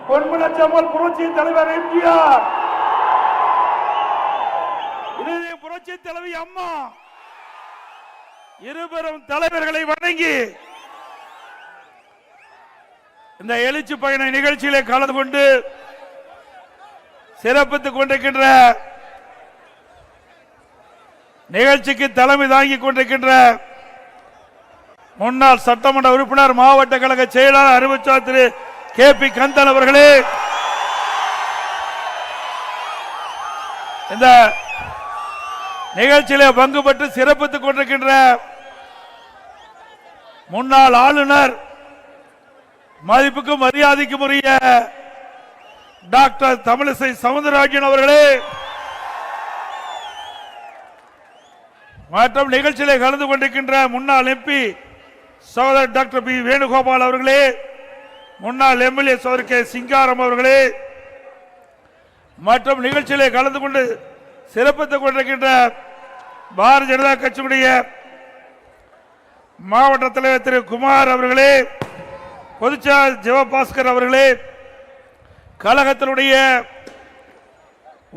பொன்மனச்செம்மல் புரட்சி தலைவர் எம்ஜிஆர், புரட்சி தலைவி அம்மா இருபெரும் தலைவர்களை வணங்கி இந்த எழுச்சி பயண நிகழ்ச்சியிலே கலந்து கொண்டு சிறப்பித்துக் கொண்டிருக்கின்ற நிகழ்ச்சிக்கு தலைமை தாங்கிக் கொண்டிருக்கின்ற முன்னாள் சட்டமன்ற உறுப்பினர் மாவட்ட கழக செயலாளர் அறிவிச்சார் திரு KP கந்தன் அவர்களே, இந்த நிகழ்ச்சியிலே பங்கு பெற்று சிறப்பித்துக் கொண்டிருக்கின்ற முன்னாள் ஆளுநர் மதிப்புக்கும் மரியாதைக்கும் உரிய டாக்டர் தமிழிசை சவுந்தரராஜன் அவர்களே, மற்றும் நிகழ்ச்சியிலே கலந்து கொண்டிருக்கின்ற முன்னாள் MP சகோதரர் டாக்டர் பி வேணுகோபால் அவர்களே, முன்னாள் MLA சகோதரர் கே சிங்காரம் அவர்களே, மற்றும் நிகழ்ச்சியிலே கலந்து கொண்டு சிறப்பித்துக் கொண்டிருக்கின்ற பாரதிய ஜனதா கட்சியுடைய மாவட்ட தலைவர் திரு குமார் அவர்களே, பொதுச்செயலாளர் ஜெயபாஸ்கர் அவர்களே, கழகத்தினுடைய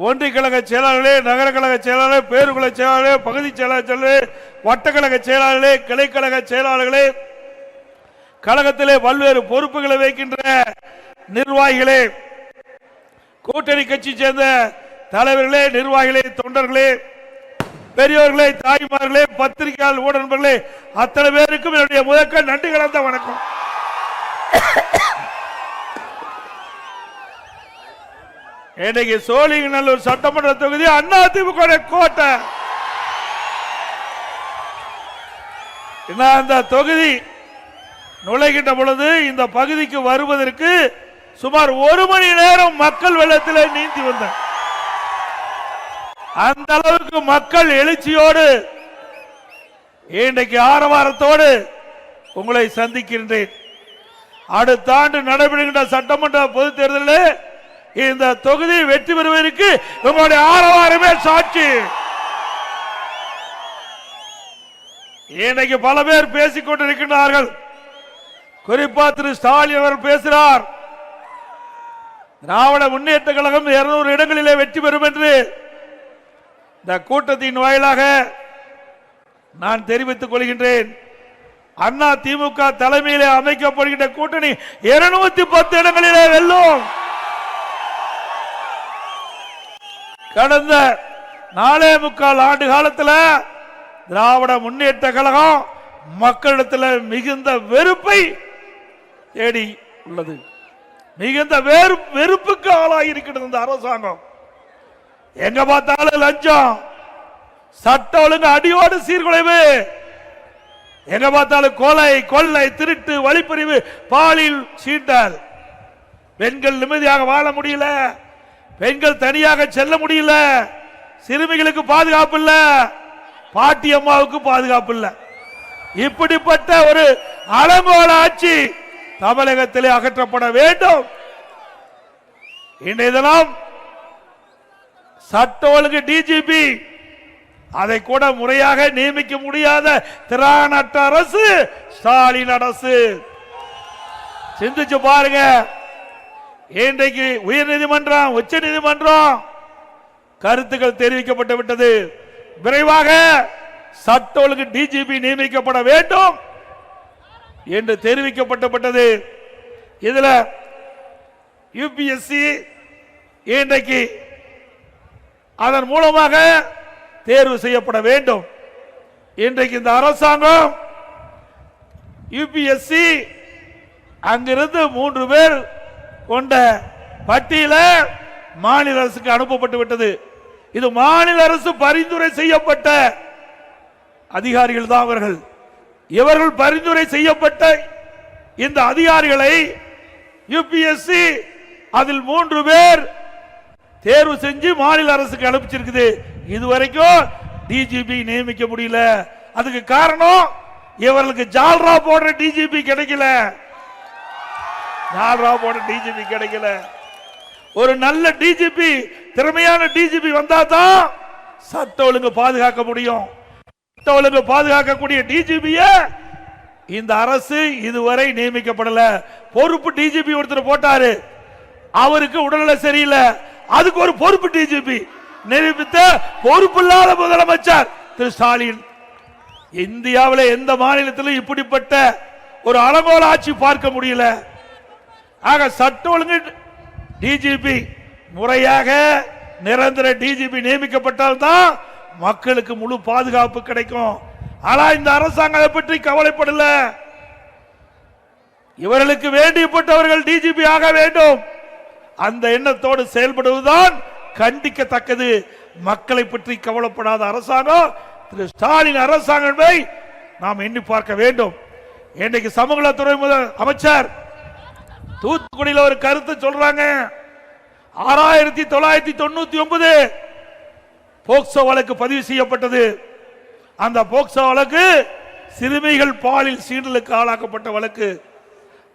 ஒன்றிய கழக செயலாளர்களே, நகர கழக செயலாளர், பேருக்குழு செயலாளர், பகுதி செயலாளர், வட்டக்கழக செயலாளர்களே, கிளைக்கழக செயலாளர்களே, கழகத்திலே பல்வேறு பொறுப்புகளை வைக்கின்ற நிர்வாகிகளே, கூட்டணி கட்சி சேர்ந்த தலைவர்களே, நிர்வாகிகளே, தொண்டர்களே, பெரியோர்களே, தாய்மார்களே, பத்திரிகையாளர், ஊடகங்களே, அத்தனை பேருக்கும் என்னுடைய முதற்க நன்றி கலந்த வணக்கம். இன்னைக்கு சோழிங்கநல்லூர் சட்டமன்ற தொகுதி அதிமுக கோட்டை. இந்த தொகுதி நுழைகின்ற பொழுது இந்த பகுதிக்கு வருவதற்கு சுமார் 1 மணி நேரம் மக்கள் வெள்ளத்தில் நீந்தி வந்த அந்த அளவுக்கு மக்கள் எழுச்சியோடு இன்றைக்கு ஆரவாரத்தோடு உங்களை சந்திக்கின்றேன். அடுத்த ஆண்டு நடைபெறுகின்ற சட்டமன்ற பொதுத் தேர்தலில் இந்த தொகுதி வெற்றி பெறுவதற்கு உங்களுடைய ஆரவாரமே சாட்சி. இன்றைக்கு பல பேர் பேசிக் கொண்டிருக்கின்றார்கள். குறிப்பா திரு ஸ்டாலின் அவர் பேசுகிறார், திராவிட முன்னேற்ற கழகம் 200 இடங்களிலே வெற்றி பெறும் என்று. இந்த கூட்டத்தின் வாயிலாக நான் தெரிவித்துக் கொள்கின்றேன், அண்ணா திமுக தலைமையிலே அமைக்கப்படுகின்ற கூட்டணி 210 இடங்களிலே வெல்லும். கடந்த 4.25 ஆண்டு காலத்தில் திராவிட முன்னேற்ற கழகம் மக்களிடத்தில் மிகுந்த வெறுப்பை தேடி உள்ளது. மிகுந்த வெறுப்புக்கு ஆளாகி இருக்கிறது இந்த அரசாங்கம். எங்க பார்த்தாலும் லஞ்சம், சட்ட ஒழுங்கு அடியோடு சீர்குலைவு, எங்க பார்த்தாலும் கொலை, கொள்ளை, திருட்டு, வழிப்பறிவு, பாலியல் சீண்டல், பெண்கள் நிம்மதியாக வாழ முடியல, பெண்கள் தனியாக செல்ல முடியல, சிறுமிகளுக்கு பாதுகாப்பு இல்ல, பாட்டி அம்மாவுக்கு பாதுகாப்பு இல்ல. இப்படிப்பட்ட ஒரு அலங்கோல ஆட்சி தமிழகத்திலே அகற்றப்பட வேண்டும். இன்றைய தினம் சட்ட ஒழுங்கு DGP அதை கூட முறையாக நியமிக்க முடியாத திராணற்ற அரசு ஸ்டாலின் அரசு. சிந்திச்சு பாருங்க. இன்றைக்கு உயர்நீதிமன்றம், உச்ச நீதிமன்றம் கருத்துக்கள் தெரிவிக்கப்பட்டு விட்டது. விரைவாக சட்ட ஒழுங்கு DGP நியமிக்கப்பட வேண்டும் என்று தெரிவிக்கப்பட்டது. இதுல UPSC இன்றைக்கு அதன் மூலமாக தேர்வு செய்யப்பட வேண்டும். இன்றைக்கு இந்த அரசாங்கம் UPSC அங்கிருந்து 3 பேர் கொண்ட பட்டியல மாநில அரசுக்கு அனுப்பப்பட்டு விட்டது. இது மாநில அரசு பரிந்துரை செய்யப்பட்ட அதிகாரிகள் தான் அவர்கள். இவர்கள் பரிந்துரை செய்யப்பட்ட இந்த அதிகாரிகளை UPSC அதில் 3 பேர் தேர்வு செஞ்சு மாநில அரசுக்கு அனுப்பிச்சிருக்குது. இதுவரைக்கும் DGP நியமிக்க முடியல. அதுக்கு காரணம் இவர்களுக்கு ஜால்ரா போடுற DGP கிடைக்கல. ஜால்ரா போடுற DGP கிடைக்கல. ஒரு நல்ல DGP, திறமையான DGP வந்தா தான் சட்ட ஒழுங்கு பாதுகாக்க முடியும். சட்ட ஒழுங்கு பாதுகாக்கக்கூடிய DGP இந்த அரசு இதுவரை நியமிக்கப்படல. பொறுப்பு DGP ஒருத்தர் போட்டாரு. அவருக்கு உடல்நல சரியில்லை, அதுக்கு ஒரு பொறுப்பு டிஜிபி நிரூபித்த பொறுப்பில்லாத முதலமைச்சர் திரு ஸ்டாலின். இந்தியாவில் எந்த மாநிலத்திலும் இப்படிப்பட்ட ஒரு அலங்கோல ஆட்சி பார்க்க முடியல. ஆக சட்ட ஒழுங்கு டிஜிபி முறையாக நிரந்தர டிஜிபி நியமிக்கப்பட்டால் தான் மக்களுக்கு முழு பாதுகாப்பு கிடைக்கும். ஆனா இந்த அரசாங்கம் அதை பற்றி கவலைப்படல. இவர்களுக்கு வேண்டியப்பட்டவர்கள் டிஜிபி ஆக வேண்டும், அந்த எண்ணத்தோடு செயல்படுவதுதான் கண்டிக்கத்தக்கது. மக்களை பற்றி கவலைப்படாத அரசாங்கம் திரு ஸ்டாலின் அரசாங்கத்தை நாம் எண்ணி பார்க்க வேண்டும். இன்றைக்கு சமூகத்துறை அமைச்சர் தூத்துக்குடியில் ஒரு கருத்து சொல்றாங்க. 6999 போக்சோ வழக்கு பதிவு செய்யப்பட்டது. அந்த போக்சோ வழக்கு சிறுமிகள் பாலியல் சீண்டலுக்கு ஆளாக்கப்பட்ட வழக்கு.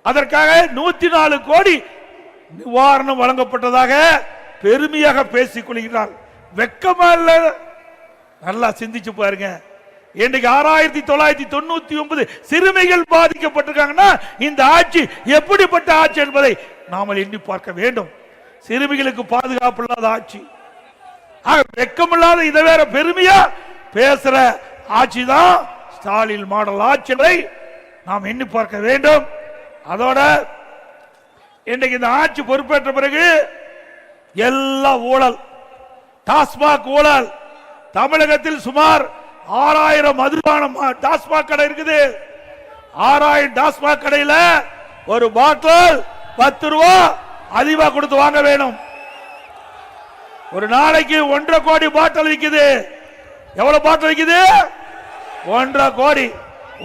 அதற்காக 104 கோடி நிவாரணம் வழங்கப்பட்டதாக பெருமையாக பேசிக் கொள்கிறார். வெக்கமா இல்ல? நல்லா சிந்திச்சு பாருங்க. இன்றைக்கு 6999 சிறுமிகள் பாதிக்கப்பட்டிருக்காங்கன்னா இந்த ஆட்சி எப்படிப்பட்ட ஆட்சி என்பதை நாம எண்ணி பார்க்க வேண்டும். சிறுமிகளுக்கு பாதுகாப்பு இல்லாத ஆட்சி, வெக்கமில்லாத இதை வேற பெருமையா பேசுற ஆட்சி தான் ஸ்டாலின் மாடல் ஆட்சியை நாம் எண்ணி பார்க்க வேண்டும். அதோட இன்றைக்கு இந்த ஆட்சி பொறுப்பேற்ற பிறகு எல்லா ஊழல், டாஸ்மாக் ஊழல், தமிழகத்தில் சுமார் 6000 மதுபான டாஸ்மாக் கடை இருக்குது. 6000 டாஸ்மாக் கடையில ஒரு பாட்டில் 10 ரூபா அதிகமா கொடுத்து வாங்க வேணும். ஒரு நாளைக்கு 1.5 கோடி பாட்டில் விற்குது. எவ்வளவு பாட்டில் விற்குது? 1.5 கோடி.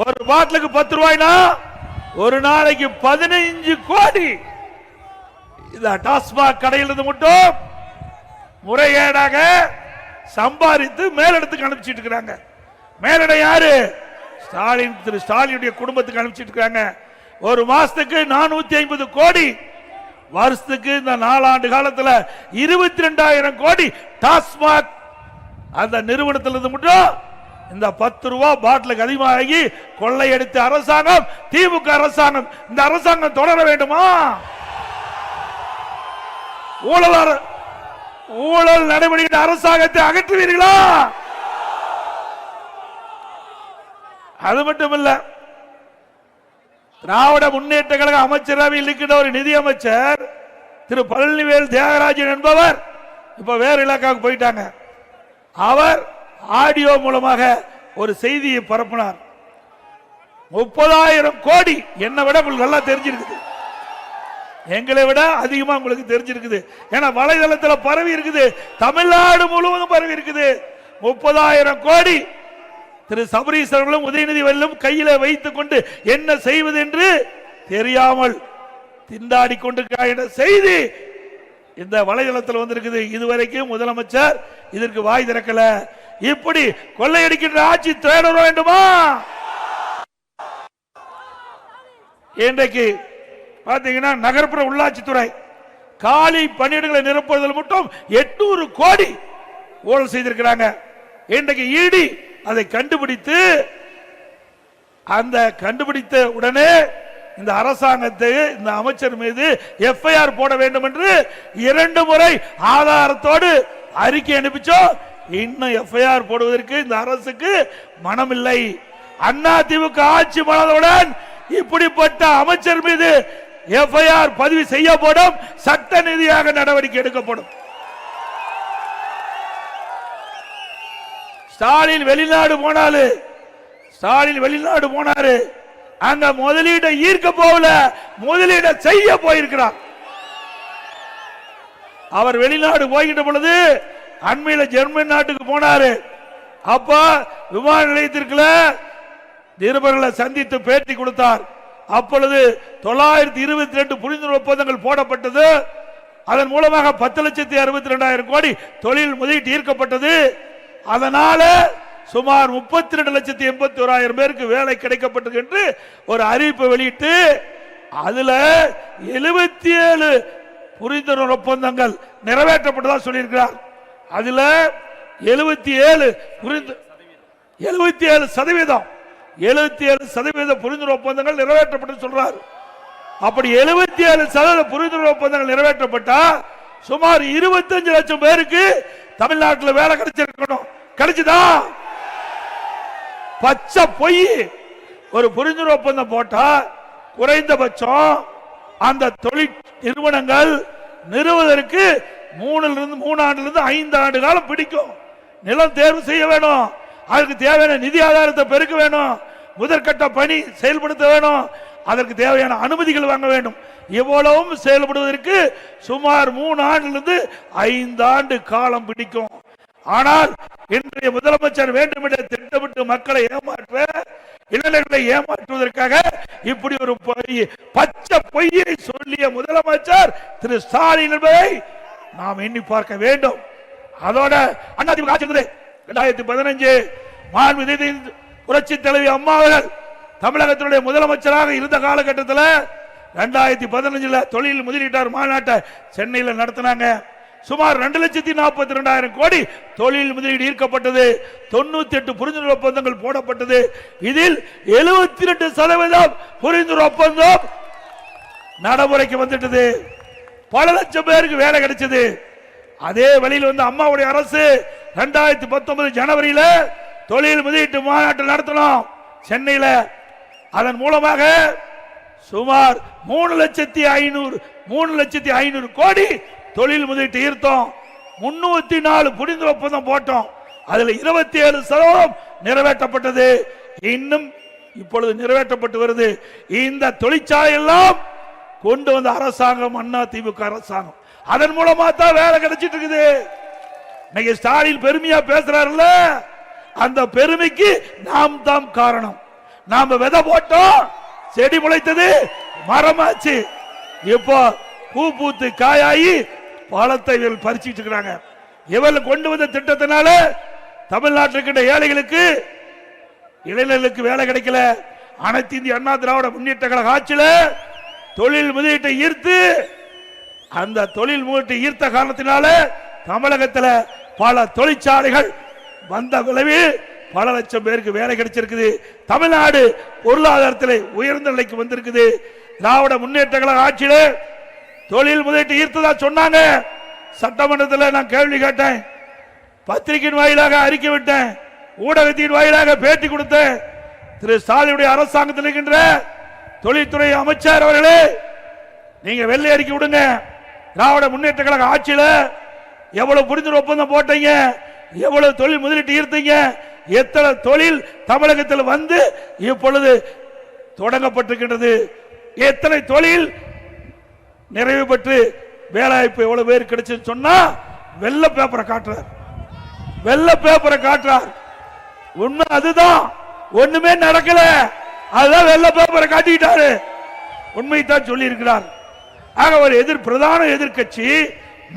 ஒரு பாட்டிலுக்கு 10 ரூபாய்னா ஒரு நாளைக்கு 15 கோடி. இந்த டாஸ்மாக் கடையிலிருந்து மட்டும் முறைகேடாக சம்பாதித்து மேலிடத்துக்கு அனுப்பிச்சிட்டு இருக்கிறாங்க. மேலிடம் யாரு? ஸ்டாலின், திரு ஸ்டாலினுடைய குடும்பத்துக்கு அனுப்பிச்சிட்டு இருக்காங்க. ஒரு மாசத்துக்கு 450 கோடி, வருஷத்துக்கு இந்த 4 ஆண்டு காலத்தில் 22,000 கோடி டாஸ்மாக் அந்த நிறுவனத்திலிருந்து மட்டும் இந்த 10 ரூபா பாட்டிலுக்கு அதிகமாகி கொள்ளையடித்த அரசாங்கம் திமுக அரசாங்கம். இந்த அரசாங்கம் தொடர வேண்டுமா? ஊழல் நடைமுறை அரசாங்கத்தை அகற்றுவீர்களா? அது மட்டுமல்ல, திராவிட முன்னேற்ற கழக அமைச்சரவையில் இருக்கின்ற ஒரு நிதி அமைச்சர் திரு பழனிவேல் தியாகராஜன் என்பவர் இப்ப வேறு இலாக்காவுக்கு போயிட்டாங்க. அவர் ஆடியோ மூலமாக ஒரு செய்தியை பரப்பினார். 30,000 கோடி. என்னை விட உங்களுக்கு நல்லா தெரிஞ்சிருக்குது, எங்களை விட அதிகமா உங்களுக்கு தெரிஞ்சிருக்குது. ஏன்னா வலைதளத்தில் பரவி இருக்குது, தமிழ்நாடு முழுவதும் பரவி இருக்குது. 30,000 கோடி திரு சபரீஸ் அவர்களும் உதயநிதி அவர்களும் கையில வைத்துக் கொண்டு என்ன செய்வது என்று தெரியாமல் திண்டாடி கொண்டிருக்கிற செய்தி இந்த வலைதளத்தில் வந்திருக்குது. இதுவரைக்கும் முதலமைச்சர் இதற்கு வாய் திறக்கல. இப்படி கொள்ளையடிக்கின்ற ஆட்சி தேட வேண்டுமா? இன்றைக்கு பாத்தீங்கன்னா நகர்ப்புற உள்ளாட்சித்துறை காலி பணியிடங்களை நிரப்புவதில் மட்டும் 800 கோடி ஊழல் செய்திருக்கிறாங்க. இன்றைக்கு இடி அதை கண்டுபிடித்து அந்த கண்டுபிடித்த உடனே இந்த அரசாங்கத்தை இந்த அமைச்சர் மீது எஃப்ஐஆர் போட வேண்டும் என்று 2 முறை ஆதாரத்தோடு அறிக்கை அனுப்பிச்சோம். இன்னும் எஃப்ஐஆர் போடுவதற்கு இந்த அரசுக்கு மனமில்லை. அண்ணா திமுக ஆட்சி மலர்ந்தவுடன் இப்படிப்பட்ட அமைச்சர் மீது எஃப்ஐஆர் பதிவு செய்யப்படும், சட்ட ரீதியாக நடவடிக்கை எடுக்கப்படும். ஸ்டாலின் வெளிநாடு போனாரு, அங்க முதலீட்டை ஈர்க்க போகல, முதலீட்டை செய்ய போயிருக்கிறார். அவர் வெளிநாடு போய்கிட்ட பொழுது அண்மையில ஜெர்மன் நாட்டுக்கு போனாரு. அப்ப விமான நிலையத்திற்குள்ள நிருபர்களை சந்தித்து பேட்டி கொடுத்தார். அப்பொழுது 922 புரிந்துணர்வு ஒப்பந்தங்கள் போடப்பட்டது. அதன் மூலமாக 10,62,000 கோடி தொழில் முதலீட்டு ஈர்க்கப்பட்டது. அதனால சுமார் 32,81,000 பேருக்கு வேலை கிடைக்கப்பட்டது என்று ஒரு அறிவிப்பை வெளியிட்டு அதுல 77 புரிந்துணர்வு ஒப்பந்தங்கள் நிறைவேற்றப்பட்டதா சொல்லியிருக்கிறார். அதுல 77% புரிந்துணர்வு ஒப்பந்தங்கள் நிறைவேற்றப்பட்டு சொல்றார். அப்படி 77% புரிந்துணர்வு ஒப்பந்தங்கள் நிறைவேற்றப்பட்டா சுமார் 25 லட்சம் பேருக்கு தமிழ்நாட்டில் வேலை கிடைச்சிருக்கணும். கிடைச்சுதா? பச்சை பொய். ஒரு புரிந்துணர்வு ஒப்பந்தம் போட்டா குறைந்தபட்சம் அந்த தொழில் நிறுவனங்கள் நிறுவதற்கு 3 ஆண்டிலிருந்து 5 ஆண்டு காலம் பிடிக்கும். நிலம் தேர்வு செய்ய வேணும், அதற்கு தேவையான நிதி ஆதாரத்தை பெருக்க வேணும், முதற்கட்ட பணி செயல்படுத்த வேணும், அதற்கு தேவையான அனுமதிகள் வாங்க வேண்டும். இவ்வளவும் செயல்படுவதற்கு சுமார் 3 ஆண்டிலிருந்து 5 ஆண்டு காலம் பிடிக்கும். ஆனால் இன்றைய முதலமைச்சர் வேண்டுமென்றே திட்டமிட்டு மக்களை ஏமாற்ற, இளைஞர்களை ஏமாற்றுவதற்காக இப்படி ஒரு பச்சை பொய்யை சொல்லிய முதலமைச்சர் திரு ஸ்டாலின் என்பதை நாம் எண்ணி பார்க்க வேண்டும். அதோட அதிமுக ஆட்சி 2015 மாண்புமிகு புரட்சி தலைவி அம்மா அவர்கள் தமிழகத்தினுடைய முதலமைச்சராக இருந்த காலகட்டத்தில் 2015 தொழில் முதலீட்டாளர் மாநாட்டை சென்னையில் நடத்தினாங்க. சுமார் 2,42,000 கோடி தொழில் முதலீடு ஈர்க்கப்பட்டது. 98 புரிந்துணர்வு ஒப்பந்தங்கள் போடப்பட்டது. இதில் 72% புரிந்துணர்வு ஒப்பந்தம் நடைமுறைக்கு வந்துட்டது. பல லட்சம் பேருக்கு வேலை கிடைச்சது. அதே வழியில் வந்து அம்மாவுடைய அரசு 2019 ஜனவரியில் தொழில் முதலீட்டு மாநாட்டு நடத்தணும் சென்னையில். அதன் மூலமாக சுமார் 3,500,000 கோடி தொழில் முதலீட்டு ஈர்த்தோம். 304 புரிந்துணர்வு ஒப்பந்தம் போட்டோம். அதில் 27% நிறைவேற்றப்பட்டது. இன்னும் இப்பொழுது நிறைவேற்றப்பட்டு வருது. இந்த தொழிற்சாலை எல்லாம் கொண்டு வந்த அரசாங்கம் அதிமுக அரசாங்கம். அதன் மூலமா தான் வேலை கிடைச்சிட்டு இருக்குது. இன்னைக்கு ஸ்டாலின் பெருமையா பேசுறாருல்ல, அந்த பெருமைக்கு நாம் தான் காரணம். நாம விதை போட்டோம், செடி முளைத்தது, மரமாச்சு. இப்போ பூ பூத்து காயாயி பழத்தை பறிச்சுட்டு இருக்கிறாங்க. இவர்கள் கொண்டு வந்த திட்டத்தினால தமிழ்நாட்டில் ஏழைகளுக்கு, இளைஞர்களுக்கு வேலை கிடைக்கல. அனைத்து இந்திய அண்ணா திராவிட முன்னேற்ற கழக ஆட்சியில் தொழில் முதலீட்டை ஈர்த்து, அந்த தொழில் முதலீட்டை ஈர்த்த காரணத்தினால தமிழகத்தில் பல தொழிற்சாலைகள் வந்த விளைவில் பல லட்சம் பேருக்கு வேலை கிடைச்சிருக்குது. தமிழ்நாடு பொருளாதாரத்தில் உயர்ந்த நிலைக்கு வந்திருக்குது. திராவிட முன்னேற்ற கழக ஆட்சியில் தொழில் முதலீட்டு ஈர்த்ததா சொன்னாங்க. சட்டமன்றத்தில் நான் கேள்வி கேட்டேன், பத்திரிகையின் வாயிலாக அறிக்கை விட்டேன், ஊடகத்தின் வாயிலாக பேட்டி கொடுத்தேன். திரு ஸ்டாலினுடைய அரசாங்கத்தில் இருக்கின்ற தொழில்துறை அமைச்சர் அவர்களே, நீங்க வெள்ளை அறிக்கை விடுங்க. திராவிட முன்னேற்ற கழக ஆட்சியில் எவ்வளவு புரிந்துணர்வு ஒப்பந்தம் போட்டீங்க, எவ்வளவு தொழில் முதலீட்டு ஈர்த்தீங்க, எத்தனை தொழில் தமிழகத்தில் வந்து இப்பொழுது தொடங்கப்பட்டிருக்கின்றது, எத்தனை தொழில் நிறைவு பெற்று வேலைவாய்ப்பு எவ்வளவு பேர் கிடைச்சு சொன்னா வெள்ளை பேப்பரை காட்டுறார், வெள்ளை பேப்பரை காட்டுறார். உண்மை அதுதான். ஒண்ணுமே நடக்கல, அதுதான் வெள்ளை பேப்பரை காட்டிக்கிட்டாரு. உண்மைதான் சொல்லி இருக்கிறார். ஆக ஒரு பிரதான எதிர்கட்சி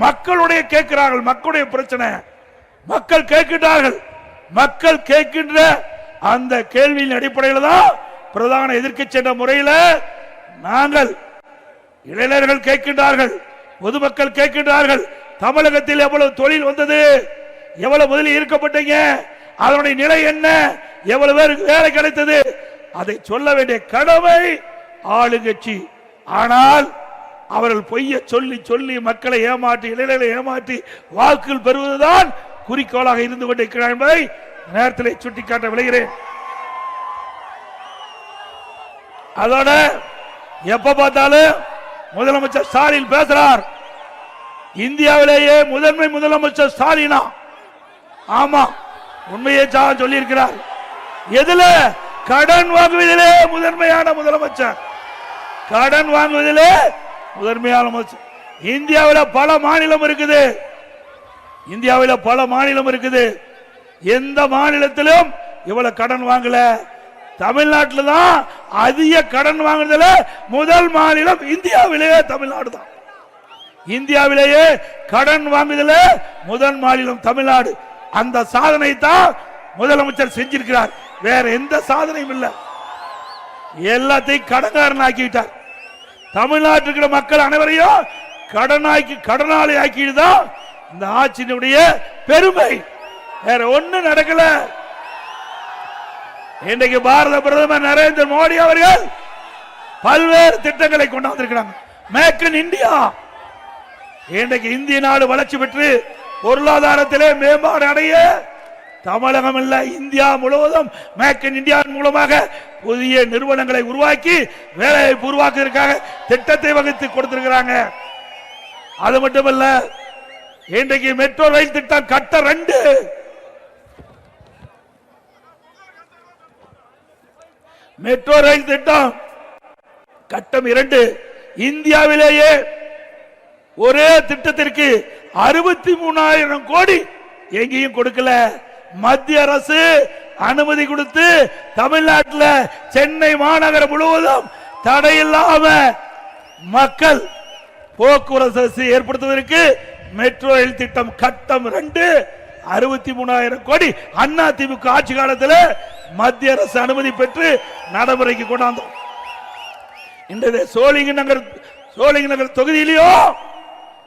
மக்களுடைய கேட்கிறார்கள், மக்களுடைய பிரச்சனை மக்கள் கேட்கின்றார்கள். மக்கள் கேட்கின்ற அந்த கேள்வியின் அடிப்படையில் தான் பிரதான எதிர்க்கட்சி என்ற முறையில் நாங்கள், இளைஞர்கள் கேட்கின்றார்கள், பொதுமக்கள் கேட்கின்றார்கள், தமிழகத்தில் எவ்வளவு தொழில் வந்தது, எவ்வளவு முதலில் ஈர்க்கப்பட்டீங்க, அதனுடைய நிலை என்ன, எவ்வளவு பேருக்கு வேலை கிடைத்தது, அதை சொல்ல வேண்டிய கடமை ஆளுங்கட்சி. ஆனால் அவர்கள் பொய்ய சொல்லி சொல்லி மக்களை ஏமாற்றி, இளைஞர்களை ஏமாற்றி வாக்குகள் பெறுவதுதான் குறிக்கோளாக இருந்து கொண்டிருக்கிறார் என்பதை நேரத்தில் சுட்டிக்காட்ட விளைகிறேன். அதோட எப்ப பார்த்தாலும் முதலமைச்சர் ஸ்டாலின் பேசுறார், இந்தியாவிலேயே முதன்மை முதலமைச்சர் ஸ்டாலினா. ஆமா, உண்மையை சொல்லி இருக்கிறார். எதுல? கடன் வாங்குவதிலே முதன்மையான முதலமைச்சர், கடன் வாங்குவதிலே முதன்மையான முதலமைச்சர். இந்தியாவில் பல மாநிலம் இருக்குது, இந்தியாவில் பல மாநிலம் இருக்குது, எந்த மாநிலத்திலும் இவ்வளவு கடன் வாங்கல. தமிழ்நாட்டில் தான் அதிக கடன் வாங்குறதுல முதல் மாநிலம் இந்தியாவிலேயே தமிழ்நாடு தான். இந்தியாவிலேயே கடன் வாங்குதல முதல் மாநிலம் தமிழ்நாடு. அந்த சாதனை தான் முதலமைச்சர் செஞ்சிருக்கிறார். வேற எந்த சாதனையும் இல்லை. எல்லாத்தையும் கடன்காரன் ஆக்கிவிட்டார். தமிழ்நாட்டுக்கு மக்கள் அனைவரையும் கடனாளி ஆக்கிதான் இந்த ஆட்சியினுடைய பெருமை. வேற ஒண்ணும் நடக்கல. இன்றைக்கு பாரத பிரதமர் நரேந்திர மோடி அவர்கள் பல்வேறு திட்டங்களை கொண்டாந்திருக்கிறாங்க. Make in India. இன்றைக்கு இந்திய நாடு வளர்ச்சி பெற்று பொருளாதாரத்திலே மேம்பாடு அடைய தமிழகம் இல்ல இந்தியா முழுவதும் மேக் இன் இந்தியா மூலமாக புதிய நிறுவனங்களை உருவாக்கி வேலைவாய்ப்பு உருவாக்குவதற்காக திட்டத்தை வகுத்து கொடுத்திருக்கிறாங்க. அது மட்டுமல்ல, இன்றைக்கு மெட்ரோ ரயில் திட்டம் கட்ட 2, மெட்ரோ ரயில் திட்டம் கட்டம் 2 இந்தியாவிலேயே ஒரே திட்டத்திற்கு 63,000 கோடி எங்கேயும் கொடுக்கல. மத்திய அரசு அனுமதி கொடுத்து தமிழ்நாட்டில் சென்னை மாநகரம் முழுவதும் தடையில்லாம மக்கள் போக்குவரத்து ஏற்படுத்துவதற்கு மெட்ரோ ரயில் திட்டம் கட்டம் 2 63,000 கோடி அண்ணா திமுக ஆட்சி காலத்தில் மத்திய அரசு அனுமதி பெற்று நடைமுறைக்கு கொண்டாந்தோம். இந்த சோழிங்கநகர் தொகுதியிலேயோ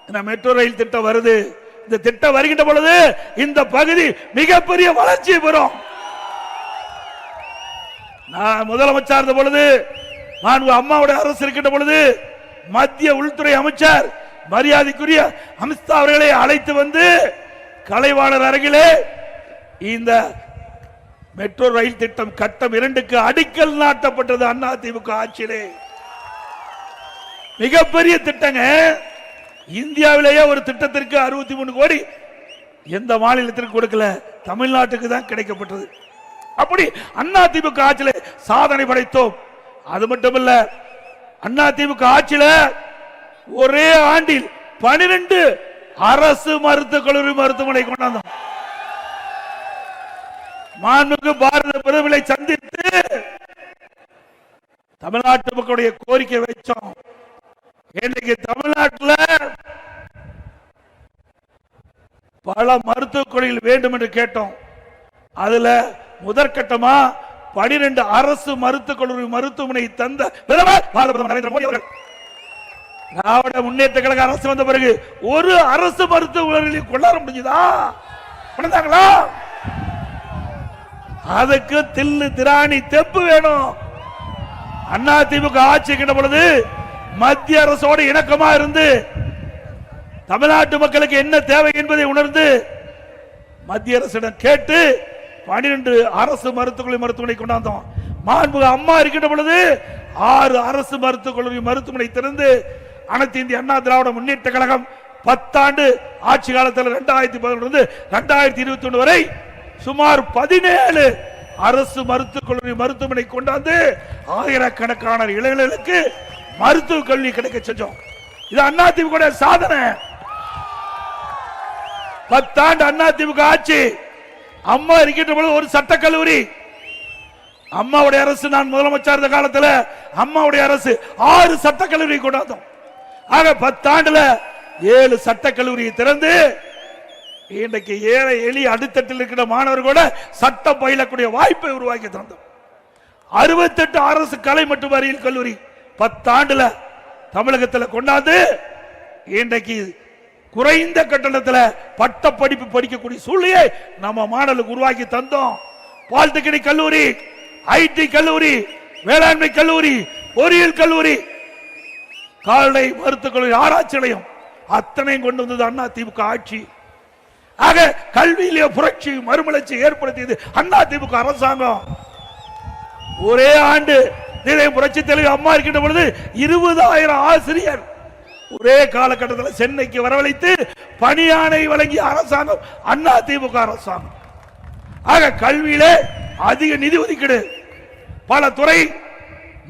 இந்த மெட்ரோ ரயில் திட்டம் வருது. இந்த திட்டம் வருகின்ற பொழுது இந்த பகுதி மிகப்பெரிய வளர்ச்சி பெறும். நான் முதலமைச்சர் இருந்த பொழுது, அம்மாவுடைய அரசு இருக்கின்ற பொழுது மத்திய உள்துறை அமைச்சர் மரியாதைக்குரிய அமித்ஷா அவர்களை அழைத்து வந்து கலைவாணர் அருகிலே இந்த மெட்ரோ ரயில் திட்டம் கட்டம் 2க்கு அடிக்கல் நாட்டப்பட்டது அண்ணா திமுக ஆட்சியிலே. மிகப்பெரிய திட்டங்க. இந்தியாவிலேயே ஒரு திட்டத்திற்கு 63 கோடி எந்த மாநிலத்திற்கு கொடுக்கல, தமிழ்நாட்டுக்கு தான் கிடைக்கப்பட்டது. அப்படி அண்ணா திமுக ஆட்சியில சாதனை படைத்தோம். அது மட்டுமல்ல, அண்ணா திமுக ஆட்சியில ஒரே ஆண்டில் 12 அரசு மருத்துவக் கல்லூரி மருத்துவமனை கொண்டாந்தோம். மாண்புமிகு பாரத பிரதமரை சந்தித்து தமிழ்நாட்டு மக்களுடைய கோரிக்கை வைச்சோம். இன்னைக்கு தமிழ்நாட்டில் பல மருத்துவக் கல்லூரிகள் வேண்டும் என்று கேட்டோம். அதுல முதற்கட்டமா 12 அரசு மருத்துவக் கல்லூரி மருத்துவமனை தந்த பிரதமர் நரேந்திர மோடி அவர்கள். திராவிட முன்னேற்ற கழக அரசு வந்த பிறகு ஒரு அரசு மருத்துவமனை கொண்டாட முடிஞ்சதா? கொண்டாங்களா? அதுக்கு தில்லு திராணி தெப்பு வேணும். அண்ணா திமுக ஆட்சி கிட்ட பொழுது மத்திய அரசோடு இணக்கமா இருந்து தமிழ்நாட்டு மக்களுக்கு என்ன தேவை என்பதை உணர்ந்து மத்திய அரசிடம் கேட்டு 12 அரசு மருத்துவமனை கொண்டாந்தோம். மாண்புமிகு அம்மா இருக்கின்ற பொழுது 6 அரசு மருத்துவக் கல்லூரி மருத்துவமனை திறந்து அனைத்து இந்திய அண்ணா திராவிட முன்னேற்ற கழகம் 10 ஆண்டு ஆட்சி காலத்தில் 2011 2021 வரை சுமார் 17 அரசு மருத்துவக் கல்லூரி மருத்துவமனை கொண்டாந்து ஆயிரக்கணக்கான இளைஞர்களுக்கு மருத்துவ கல்வி கிடைக்க செஞ்சோம். இது அண்ணா திமுக சாதனை. 10 ஆண்டு அண்ணா திமுக ஆட்சி. அம்மா இருக்கின்ற பொழுது ஒரு சட்ட கல்லூரி, அம்மாவுடைய அரசு, நான் முதலமைச்சர் இருந்த காலத்தில் அம்மாவுடைய அரசு 6 சட்ட கல்லூரி கொண்டாந்தோம். ஆக 10 ஆண்டுல 7 சட்ட கல்லூரியை திறந்து இன்றைக்கு ஏழை எளிய அடித்தட்டில் இருக்கிற மாணவர்களோட சட்டம் பயிலக்கூடிய வாய்ப்பை உருவாக்கி தந்தோம். 68 அரசு கலை மற்றும் அறிவியல் கல்லூரி 10 ஆண்டுல தமிழகத்தில் கொண்டாந்து இன்றைக்கு குறைந்த கட்டணத்தில் பட்ட படிப்பு படிக்கக்கூடிய சூழ்நிலையை நம்ம மாணவர்களுக்கு உருவாக்கி தந்தோம். பாலிடெக்னிக் கல்லூரி, ஐடி கல்லூரி, வேளாண்மை கல்லூரி, பொறியியல் கல்லூரி, கால்நடை மருத்துவக் கல்லூரி, ஆராய்ச்சி நிலையம் அத்தனையும் கொண்டு வந்தது அண்ணா திமுக ஆட்சி. ஆக கல்வியிலே புரட்சி மறுமலர்ச்சி ஏற்படுத்தியது அண்ணா திமுக அரசாங்கம். ஒரே ஆண்டு புரட்சி தலைவி அம்மா இருக்கின்ற பொழுது 20,000 ஆசிரியர் ஒரே காலகட்டத்தில் சென்னைக்கு வரவழைத்து பணியாணை வழங்கிய அரசாங்கம் அண்ணா திமுக அரசாங்கம். ஆக கல்வியிலே அதிக நிதி ஒதுக்கீடு, பல துறை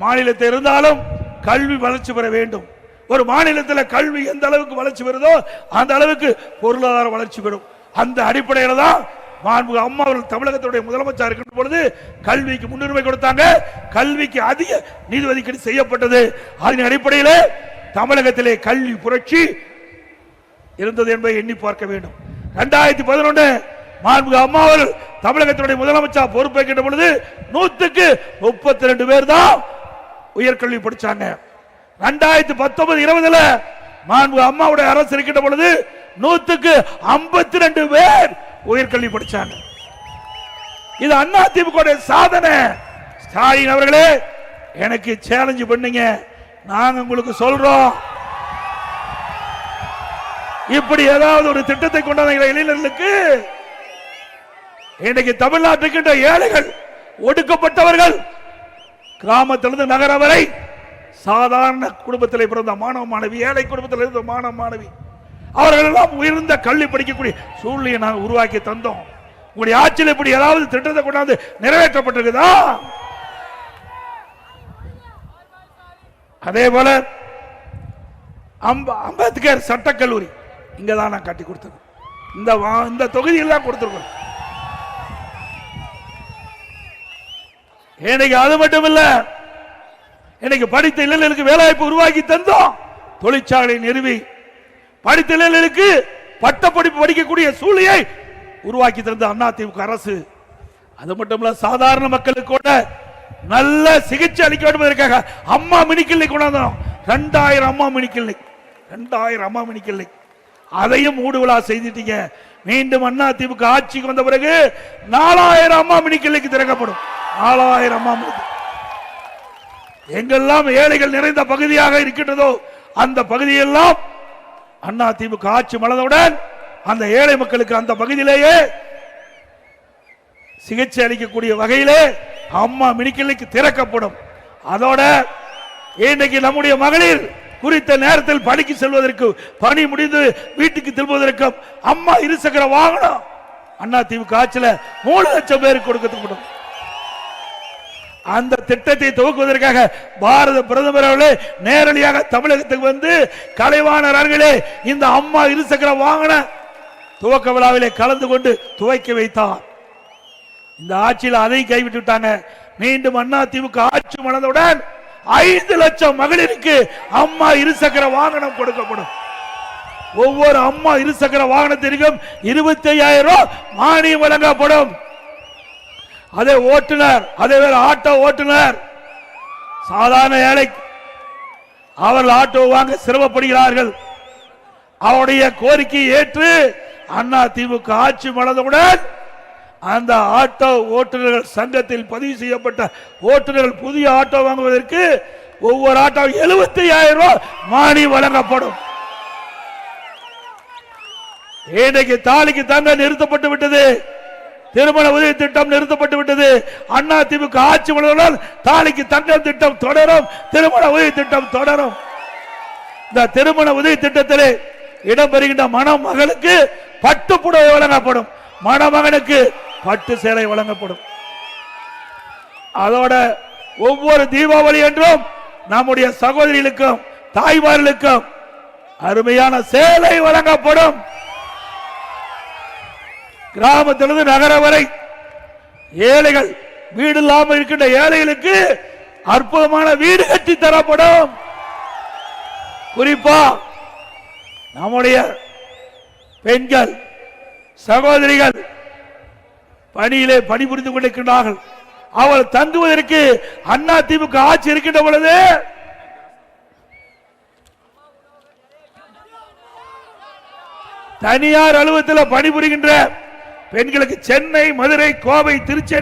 மாநிலத்தில் இருந்தாலும் கல்வி வளர்ச்சி பெற வேண்டும். ஒரு மாநிலத்தில் கல்வி எந்த அளவுக்கு வளர்ச்சி பெறுதோ அந்த அளவுக்கு பொருளாதார வளர்ச்சி பெறும். அந்த அடிப்படையில் தான் மாண்புமிகு அம்மா அவர்கள் தமிழகத்துடைய முதலமைச்சர் இருக்கின்ற பொழுது கல்விக்கு முன்னுரிமை கொடுத்தாங்க. கல்விக்கு அதிக நிதி ஒதுக்கீடு செய்யப்பட்டது. அதன் அடிப்படையில் தமிழகத்திலே கல்வி புரட்சி இருந்தது என்பதை எண்ணி பார்க்க வேண்டும். 2011 மாண்புமிகு அம்மா அவர்கள் தமிழகத்துடைய முதலமைச்சர் பொறுப்பேற்கின்ற பொழுது 100க்கு 32 பேர் தான் உயர்கல்வி படிச்சாங்க. 2019-20 மாண்புமிகு அம்மாவுடைய அரசு இருக்கின்ற பொழுது 100க்கு 52 பேர் உயர்கல்வி படிச்சாங்க. இது அண்ணா திமுக சாதனை. ஸ்டாலின் அவர்களே, எனக்கு சேலஞ்சு பண்ணுங்க, நாங்க உங்களுக்கு சொல்றோம். இப்படி ஏதாவது ஒரு திட்டத்தை கொண்டாந்த இளைஞர்களுக்கு இன்னைக்கு தமிழ்நாட்டுக்கின்ற ஏழைகள், ஒடுக்கப்பட்டவர்கள், கிராமத்திலிருந்து நகர வரை சாதாரண குடும்பத்தில் பிறந்த மாணவ மாணவி, ஏழை குடும்பத்தில் இருந்த மாணவ மாணவி, அவர்கள் எல்லாம் உயர்ந்த கல்வி படிக்கக்கூடிய சூழ்நிலையை நாங்கள் உருவாக்கி தந்தோம். உங்களுடைய ஆட்சியில் இப்படி ஏதாவது திட்டத்தை கொண்டாந்து நிறைவேற்றப்பட்டிருக்குதா? அதே போல அம்பேத்கர் சட்டக்கல்லூரி இங்கதான் நான் கட்டி கொடுத்தோம். இந்த தொகுதியில் தான் கொடுத்திருக்கோம். இன்னைக்கு அது மட்டும் இல்ல, இன்னைக்கு படித்த இளைஞர்களுக்கு வேலைவாய்ப்பு உருவாக்கி தந்தோம். தொழிற்சாலை நிறுவி படித்த இளைஞர்களுக்கு பட்ட படிப்பு படிக்கக்கூடிய சூழ்நிலையை உருவாக்கி தந்த அதிமுக அரசு. அது மட்டும் இல்ல, சாதாரண மக்களுக்கு கூட நல்ல சிகிச்சை அளிக்க வேண்டும் என்பதற்காக அம்மா மினி கிளினிக் கொண்டாந்தோம். 2000 அம்மா மினி கிளினிக், 2000 அம்மா மினி கிளினிக். அதையும் மூடு விழா செய்துட்டீங்க. மீண்டும் அதிமுக ஆட்சிக்கு வந்த பிறகு 4000 அம்மா மினி கிளினிக் திறக்கப்படும். 4000 அம்மா மினி. எங்கெல்லாம் ஏழைகள் நிறைந்த பகுதியாக இருக்கின்றதோ அந்த பகுதியெல்லாம் அதிமுக ஆட்சி மலர்ந்தவுடன் அந்த ஏழை மக்களுக்கு அந்த பகுதியிலேயே சிகிச்சை அளிக்கக்கூடிய வகையிலே அம்மா மினி கிளினிக் திறக்கப்படும். அதோட இன்றைக்கு நம்முடைய மகளிர் குறித்த நேரத்தில் பணிக்கு செல்வதற்கு, பணி முடிந்து வீட்டுக்கு திரும்புவதற்கும் அம்மா இருசக்கர வாகனம் அதிமுக ஆட்சியில் 3 லட்சம் பேருக்கு கொடுக்கப்படும். அந்த திட்டத்தை துவக்குவதற்காக பாரத பிரதமர் அவர்களே நேரடியாக தமிழகத்துக்கு வந்து கலைவாணர் அருகிலே இந்த அம்மா இருசக்கர வாகன துவக்க விழாவிலே கலந்து கொண்டு துவக்கி வைத்தார். இந்த ஆட்சியில் அதை கைவிட்டு விட்டாங்க. மீண்டும் அதிமுக ஆட்சி மலர்ந்தவுடன் 5 லட்சம் மகளிருக்கு அம்மா இருசக்கர வாகனம் கொடுக்கப்படும். ஒவ்வொரு அம்மா இருசக்கர வாகனத்திற்கும் 25,000 ரூபாய் மானியம் வழங்கப்படும். அதே ஓட்டுநர், அதே வேறு ஆட்டோ ஓட்டுநர், சாதாரண ஏழை, அவர்கள் ஆட்டோ வாங்க சிரமப்படுகிறார்கள். அவருடைய கோரிக்கையை ஏற்று அதிமுக ஆட்சி மலர்ந்தவுடன் அந்த ஆட்டோ ஓட்டுநர்கள் சங்கத்தில் பதிவு செய்யப்பட்ட ஓட்டுநர்கள் புதிய ஆட்டோ வாங்குவதற்கு ஒவ்வொரு ஆட்டோ 75,000 ரூபாய் மானியம் வழங்கப்படும். இன்றைக்கு தாலிக்கு தங்க நிறுத்தப்பட்டு விட்டது. திருமண உதவி திட்டம் நிறுத்தப்பட்டு விட்டது. அதிமுக ஆட்சி மலர்ந்தால் தாலிக்கு தங்க திட்டம் தொடரும், திருமண உதவி திட்டம் தொடரும். இந்த திருமண உதவி திட்டத்திலே இடம்பெறுகின்ற மணமகளுக்கு பட்டு புடவை வழங்கப்படும், மணமகனுக்கு பட்டு சேலை வழங்கப்படும். அதோட ஒவ்வொரு தீபாவளி என்றும் நம்முடைய சகோதரிகளுக்கும் தாய்மார்களுக்கும் அருமையான சேலை வழங்கப்படும். கிராமத்திலிருந்து நகர வரை ஏழைகள், வீடு இல்லாமல் இருக்கின்ற ஏழைகளுக்கு அற்புதமான வீடு கட்டி தரப்படும். குறிப்பா நம்முடைய பெண்கள் சகோதரிகள் பணியிலே பணிபுரிந்து கொண்டிருக்கிறார்கள். அவள் தங்குவதற்கு அதிமுக ஆட்சி இருக்கின்ற பொழுது தனியார் அலுவலகத்தில் பணிபுரிகின்ற பெண்களுக்கு சென்னை, மதுரை, கோவை, திருச்சி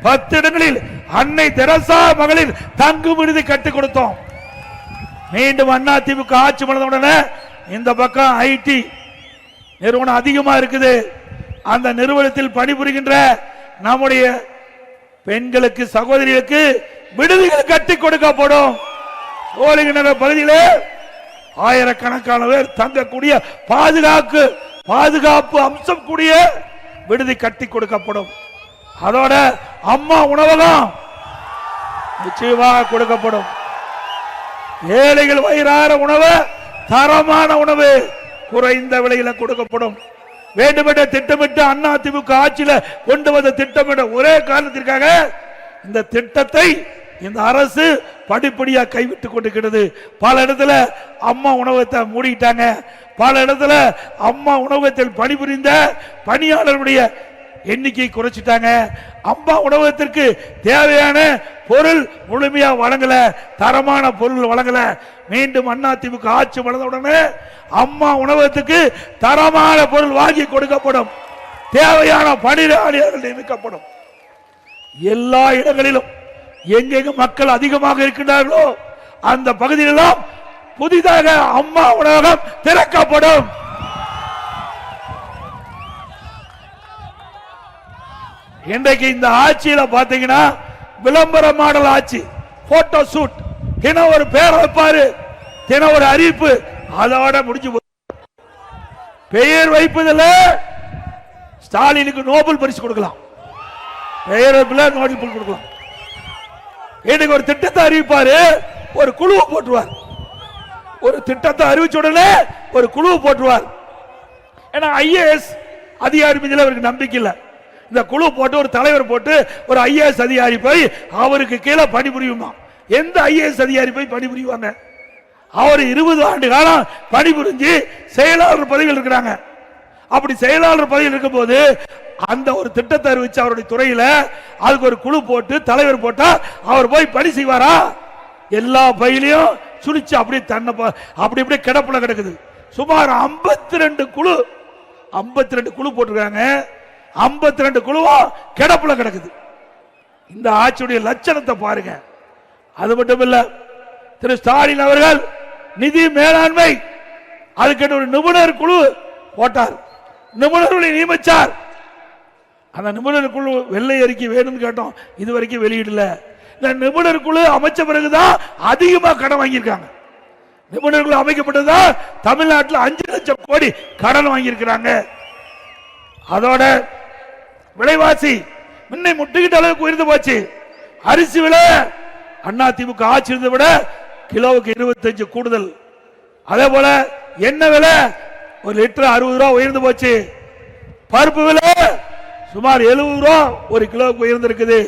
10 இடங்களில் அன்னை தெரசா மகளிர் தங்கு விடுதி கட்டிக் கொடுத்தோம். மீண்டும் அதிமுக ஆட்சி மலர்ந்தவுடனே இந்த பக்கம் ஐடி நிறுவனம் அதிகமா இருக்குது. அந்த நிறுவனத்தில் பணிபுரிகின்ற நம்முடைய பெண்களுக்கு சகோதரிகளுக்கு விடுதிகள் கட்டி கொடுக்கப்படும். சோழிங்கநகர் பகுதியில் ஆயிரக்கணக்கான பேர் தங்கக்கூடிய பாதுகாப்பு அம்சம் கூடிய விடுதி கட்டி கொடுக்கப்படும். அதோட அம்மா உணவகம் நிச்சயமாக கொடுக்கப்படும். ஏழைகள் வயிறார உணவு, தரமான உணவு குறைந்த விலையில கொடுக்கப்படும். வேண்டுமென்ற திட்டமிட்டு அதிமுக ஆட்சியில கொண்டு வந்த திட்டமிட்ட ஒரே காரணத்திற்காக இந்த திட்டத்தை இந்த அரசு படிப்படியா கைவிட்டுக் கொண்டிருக்கிறது. பல இடத்துல அம்மா உணவகத்தை மூடிட்டாங்க. பல இடத்துல அம்மா உணவகத்தில் பணிபுரிந்த பணியாளர்களுடைய எண்ணிக்கை குறைச்சிட்டாங்க. அம்மா உணவகத்திற்கு தேவையான பொருள் முழுமையா வழங்கல, தரமான பொருள் வழங்கல. மீண்டும் அதிமுக ஆட்சி வளர்ந்தவுடனே அம்மா உணவகத்துக்கு தரமான பொருள் வாங்கி கொடுக்கப்படும். தேவையான பணியாளர்கள் நியமிக்கப்படும். எல்லா இடங்களிலும் எங்கெங்க மக்கள் அதிகமாக இருக்கின்றார்களோ அந்த பகுதியிலெல்லாம் புதிதாக அம்மா உணவகம் திறக்கப்படும். இன்றைக்கு இந்த ஆட்சியில பாத்தீங்கன்னா விளம்பர மாடல் ஆட்சி, போட்டோ ஷூட், தினம் ஒரு பேர் வைப்பாரு, தினம் ஒரு அறிவிப்பு, அதோட முடிஞ்சு. பெயர் வைப்பதில் ஸ்டாலினுக்கு நோபல் பரிசு கொடுக்கலாம், பெயர் வைப்பில் நோபல் பரிசு கொடுக்கலாம். இன்னைக்கு ஒரு திட்டத்தை அறிவிப்பாரு, ஒரு குழுவை போட்டுருவார். ஒரு திட்டத்தை அறிவிச்ச உடனே ஒரு குழுவை போட்டுருவார். ஏன்னா ஐஏஎஸ் அதிகாரி மீது அவருக்கு நம்பிக்கை இல்லை. இந்த குழு போட்டு ஒரு தலைவர் போட்டு ஒரு ஐஏஎஸ் அதிகாரி போய் அவருக்கு கீழே பணிபுரியுமா? எந்த ஐஏஎஸ் அதிகாரி போய் பணிபுரிவாங்க? அவர் 20 ஆண்டு காலம் பணிபுரிஞ்சு செயலாளர் பதவியில் இருக்கிறாங்க. அப்படி செயலாளர் பதவியில் இருக்கும் போது அந்த ஒரு திட்டத்தை அறிவிச்சு அவருடைய துறையில அதுக்கு ஒரு குழு போட்டு தலைவர் போட்டா அவர் போய் பணி செய்வாரா? எல்லா பயிலையும் சுழிச்சு அப்படியே தன்னை அப்படி அப்படியே கிடப்புல கிடக்குது. சுமார் 52 குழு போட்டிருக்காங்க. 52 குழுவும் கிடப்புல கிடக்குது. இந்த ஆட்சியுடைய லட்சணத்தை பாருங்க. அது மட்டும் இல்ல, திரு ஸ்டாலின் அவர்கள் நிதி மேலாண்மை அதுக்கு ஒரு நிபுணர் குழு போட்டார், நிபுணர்களை நியமிச்சார். அந்த நிபுணர் குழு வெள்ளை அறிக்கை வேணும்னு கேட்டோம், இதுவரைக்கும் வெளியிடல. இந்த நிபுணர் குழு அமைச்ச பிறகுதான் அதிகமா கடன் வாங்கியிருக்காங்க. நிபுணர் குழு அமைக்கப்பட்டதா தமிழ்நாட்டில் 5 லட்சம் கோடி கடன் வாங்கியிருக்கிறாங்க. அதோட விலைவாசி முன்னை முட்டுக்கிட்ட அளவுக்கு உயர்ந்து போச்சு. அரிசி விலை அண்ணா திமுக ஆட்சி இருந்ததை விட கிலோவுக்கு 25 கூடுதல். அதே போல எண்ணெய் விலை ஒரு லிட்டர் 60 ரூபாய் உயர்ந்து போச்சு. பருப்பு விலை சுமார் 70 ரூபாய் ஒரு கிலோவுக்கு உயர்ந்திருக்குது.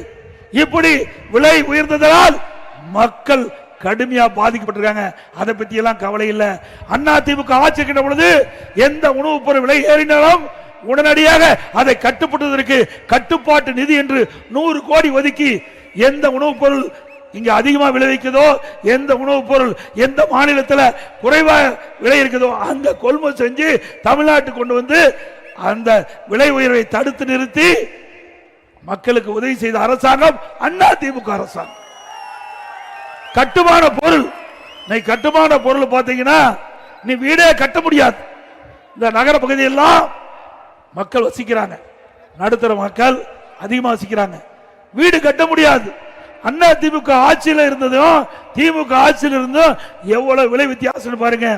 இப்படி விலை உயர்ந்ததால் மக்கள் கடுமையா பாதிக்கப்பட்டிருக்காங்க. அதை பத்தி எல்லாம் கவலை இல்லை. அண்ணா திமுக ஆட்சி இருக்கின்ற பொழுது எந்த உணவுப் பொருள் விலை ஏறினாலும் உடனடியாக அதை கட்டுப்படுத்துவதற்கு கட்டுப்பாட்டு நிதி என்று 100 கோடி ஒதுக்கி எந்த உணவுப் பொருள் இங்க அதிகமா விளைவிக்குதோ, எந்த உணவுப் பொருள் எந்த மாநிலத்தில் குறைவா விலை இருக்குதோ அங்க கொள்முதல் செஞ்சு தமிழ்நாட்டுக்கு கொண்டு வந்து அந்த விலை உயர்வை தடுத்து நிறுத்தி மக்களுக்கு உதவி செய்த அரசாங்கம் அண்ணா திமுக அரசாங்கம். கட்டுமான பொருள் பாத்தீங்கன்னா நீ வீடே கட்ட முடியாது. இந்த நகர பகுதியெல்லாம் மக்கள் வசிக்கிறாங்க, நடுத்தர மக்கள் அதிகமாக வசிக்கிறாங்க, வீடு கட்ட முடியாது. அண்ணா திமுக ஆட்சியில் இருந்ததும் திமுக ஆட்சியில் இருந்தும் எவ்வளவு விலை வித்தியாசம் பாருங்க.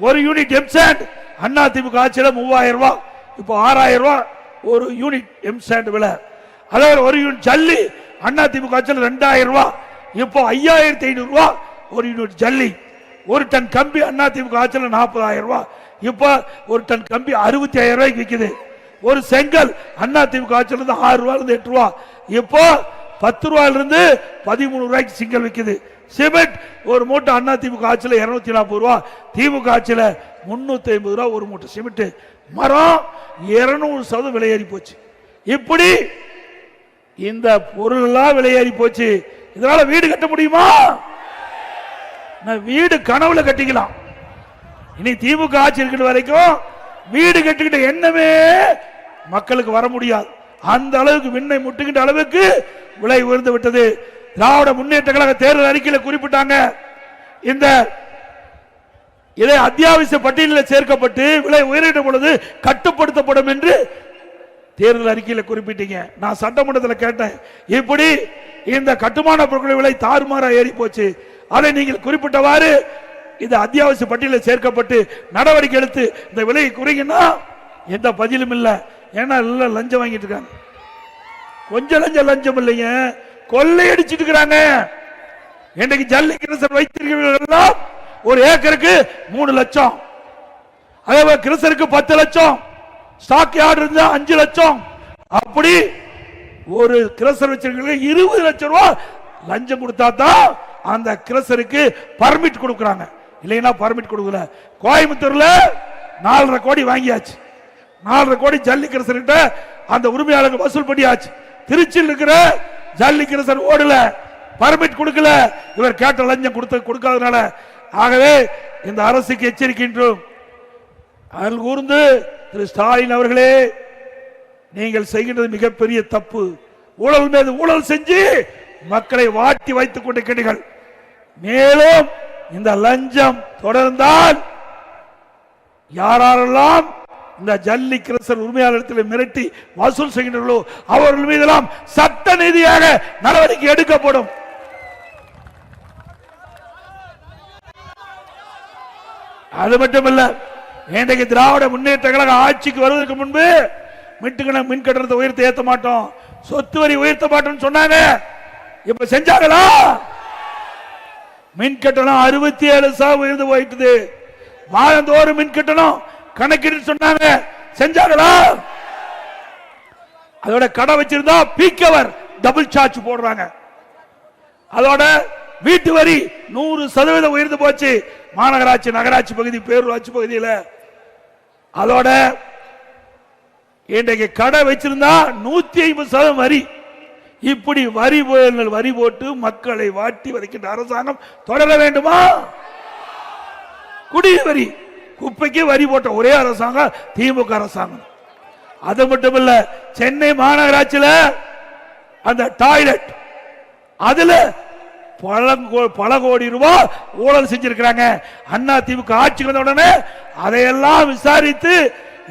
ஒரு யூனிட் எம்சாண்ட் அண்ணா திமுக ஆட்சியில் 3000 ரூபாய், இப்போ 6000 ரூபாய் ஒரு யூனிட் எம்சாண்ட் விலை. அதாவது ஒரு யூனிட் ஜல்லி அண்ணா திமுக ஆட்சியில் 2000 ரூபாய், இப்போ 5500 ரூபாய் ஒரு யூனிட் ஜல்லி. ஒரு டன் கம்பி அண்ணா திமுக ஆட்சியில் 40000 ரூபாய், இப்போ ஒரு டன் கம்பி 65000 ரூபாய்க்கு விற்குது. ஒரு செங்கல் அண்ணா திமுக ஆட்சியில் 6 ரூபாயிலிருந்து 8 ரூபாய், இப்போ 10 ரூபாயிலிருந்து 13 ரூபாய்க்கு செங்கல் விற்குது. சிமெண்ட் ஒரு மூட்டை அண்ணா திமுக ஆட்சியில் 240 ரூபாய், திமுக ஆட்சியில் 350 ரூபாய் ஒரு மூட்டை சிமெண்ட். மரம் 200% விலையேறி போச்சு. இப்படி இந்த பொருள் எல்லாம் விலையேறி போச்சு. இதனால வீடு கட்ட முடியுமா? வீடு கனவுல கட்டிக்கலாம். இனி திமுக ஆட்சி இருக்கிற வரைக்கும் வீடு கட்டிக்கிட்ட எண்ணமே மக்களுக்கு வர முடியாது. அந்த அளவுக்கு விண்ணை முட்டுகின்ற அளவுக்கு விலை உயர்ந்து விட்டது. திராவிட முன்னேற்ற கழக தேர்தல் அறிக்கையில் குறிப்பிட்டாங்க, இந்த இதை அத்தியாவசிய பட்டியலில் சேர்க்கப்பட்டு விலை உயர்ந்த பொழுது கட்டுப்படுத்தப்படும் என்று தேர்தல் அறிக்கையில் குறிப்பிட்டீங்க. நான் சட்டமன்றத்தில் கேட்டேன், இப்படி இந்த கட்டுமான பொருட்கள் விலை தாறுமாறா ஏறி போச்சு, அதை நீங்கள் குறிப்பிட்டவாறு இது அத்தியாவசிய பட்டியலில் சேர்க்கப்பட்டு நடவடிக்கை எடுத்து இந்த விலையை குறைங்கன்னா எந்த பதிலும் இல்லை. ஏன்னா எல்லாம் லஞ்சம் வாங்கிட்டு இருக்காங்க. கொஞ்சம் லஞ்சம் இல்லைங்க, கொள்ளையடிச்சிட்டு இருக்கிறாங்க. இன்றைக்கு ஜல்லி கிரசர் வைத்திருக்கிறவர்கள் ஒரு ஏக்கருக்கு 3 லட்சம், அதே போல கிரசருக்கு 10 லட்சம், ஸ்டாக் யார்டு இருந்தா 5 லட்சம், அப்படி ஒரு கிரசர் வச்சிருக்க 20 லட்சம் ரூபாய் லஞ்சம் கொடுத்தா தான் அந்த கிரசருக்கு பர்மிட் கொடுக்கறாங்க. இல்லைன்னா பர்மிட் கொடுக்கல. கோயம்புத்தூர்ல 4.5 கோடி வாங்கியாச்சு, 4.5 கோடி ஜல்லி கிரசர்கிட்ட அந்த உரிமையாளர்கள் வசூல் பண்ணியாச்சு. திருச்சியில் இருக்கிற ஜல்லி கிரசர் ஓடல, பர்மிட் கொடுக்கல, இவர் கேட்ட லஞ்சம் கொடுக்காதனால. ஆகவே இந்த அரசுக்கு எச்சரிக்கின்றோம். அதில் கூர்ந்து திரு ஸ்டாலின் அவர்களே, நீங்கள் செய்கின்றது மிகப்பெரிய தப்பு. ஊழல் மீது ஊழல் செஞ்சு மக்களை வாட்டி வைத்துக் கொண்டிருக்கிறீர்கள். மேலும் இந்த லஞ்சம் தொடர்ந்தால் யாரெல்லாம் இந்த ஜல்லி கிரசர் உரிமையாளர்கள் மிரட்டி வசூல் செய்கின்றனர்களோ அவர்கள் மீதெல்லாம் சட்ட ரீதியாக நடவடிக்கை எடுக்கப்படும். அது மட்டுமல்ல, இன்றைக்கு திராவிட முன்னேற்ற கழக ஆட்சிக்கு வருவதற்கு முன்பு மின் கட்டணத்தை உயர்த்த ஏற்ற மாட்டோம், சொத்து வரி உயர்த்த மாட்டோம் சொன்னாங்க. இப்ப செஞ்சாங்களா? மின் கட்டணம் 67% உயர்ந்து போயிட்டு மாதந்தோறும் மின் கட்டணம் கணக்கிட்டு சொன்னாங்க. செஞ்சாங்களா? அதோட கடை வச்சிருந்தா பீக்கவர் டபுள் சார்ஜ் போடுறாங்க. அதோட வீட்டு வரி 100% உயர்ந்து போச்சு மாநகராட்சி, நகராட்சி பகுதி, பேரூராட்சி பகுதியில். அதோட இன்றைக்கு கடை வச்சிருந்தா 150% வரி. இப்படி வரி போட்டு மக்களை வாட்டி வதைக்கின்ற அரசாங்கம் தொடர வேண்டுமா? குடிநீர் வரி, குப்பைக்கு வரி போட்ட ஒரே அரசாங்கம் திமுக அரசாங்கம். அது மட்டுமல்ல, சென்னை மாநகராட்சியில் அந்த டாய்லெட் அதுல பல கோடி ரூபாய் ஊழல் செஞ்சிருக்கிறாங்க. அண்ணா திமுக ஆட்சிக்கு வந்த உடனே அதையெல்லாம் விசாரித்து